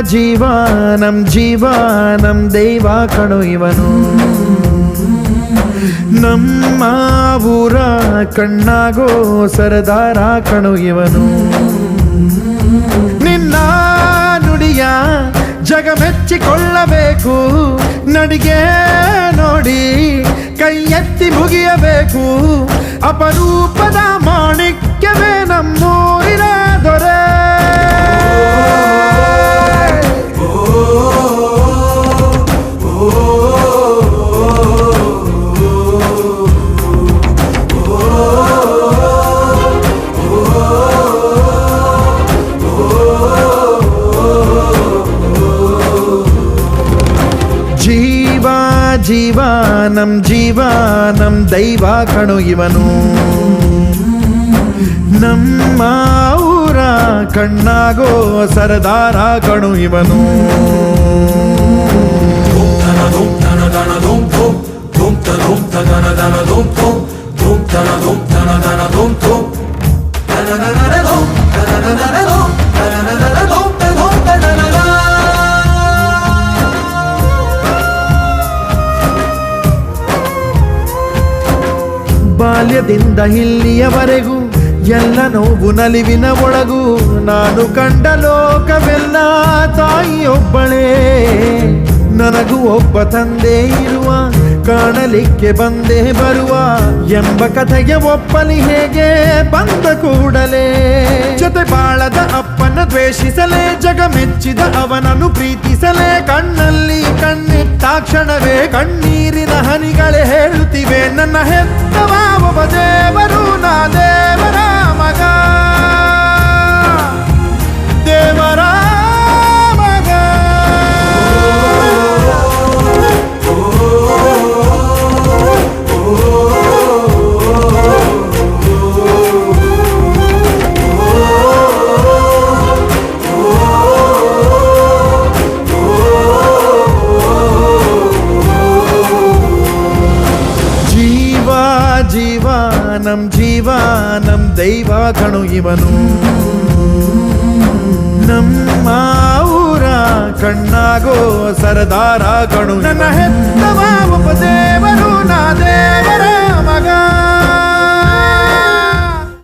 ಜೀವ ನಮ್ ದೈವ ಕಣೋ ಇವನು. ನಮ್ಮ ಊರ ಕಣ್ಣಾಗೋ ಸರದಾರ ಕಣೋ ಇವನು. ನಿನ್ನ ನುಡಿಯ ಜಗ ಮೆಚ್ಚಿಕೊಳ್ಳಬೇಕು, ನಡಿಗೆ ನೋಡಿ ಕೈ ಎತ್ತಿ ಮುಗಿಯಬೇಕು. ಅಪರೂಪದ ಮಾಣಿಕ್ಯವೇ ನಮ್ಮೂರಿನ ದೊರೆ. ಜೀವ ನಮ್ ದೈವ ಕಣೋ ಇವನು. ನಮ್ಮ ಊರ ಕಣ್ಣಾಗೋ ಸರದಾರ ಕಣೋ ಇವನು. ಬಾಲ್ಯದಿಂದ ಇಲ್ಲಿಯವರೆಗೂ ಎಲ್ಲ ನೋವು ನಲಿವಿನ ಒಳಗೂ ನಾನು ಕಂಡ ಲೋಕವೆಲ್ಲ ತಾಯಿಯೊಬ್ಬಳೇ. ನನಗೂ ಒಬ್ಬ ತಂದೆ ಇರುವ, ಕಾಣಲಿಕ್ಕೆ ಬಂದೇ ಬರುವ ಎಂಬ ಕಥೆಗೆ ಒಪ್ಪಲಿ ಹೇಗೆ ಬಂದ ಕೂಡಲೇ. ಜೊತೆ ಬಾಳದ ಅಪ್ಪನ ದ್ವೇಷಿಸಲೇ, ಜಗ ಮೆಚ್ಚಿದ ಅವನನ್ನು ಪ್ರೀತಿಸಲೇ. ಕಣ್ಣಲ್ಲಿ ಕಣ್ಣಿಟ್ಟಾಕ್ಷಣವೇ ಕಣ್ಣೀರಿನ ಹನಿಗಳೇ ಹೇಳುತ್ತಿವೆ, ನನ್ನ ಹೆತ್ತವ ಒಬ್ಬ ದೇವರು, ನಾ ದೇವರ ಮಗ, ದೇವರ ಮಗ. ಜೀವ ನಮ್ ದೈವ ಕಣೋ ಇವನು. ನಮ್ಮ ಊರ ಕಣ್ಣಾಗೋ ಸರದಾರ ಕಣೋ. ನನ್ನ ಹೆತ್ತವ ಒಬ್ಬ ದೇವರು, ನಾ ದೇವರ ಮಗ.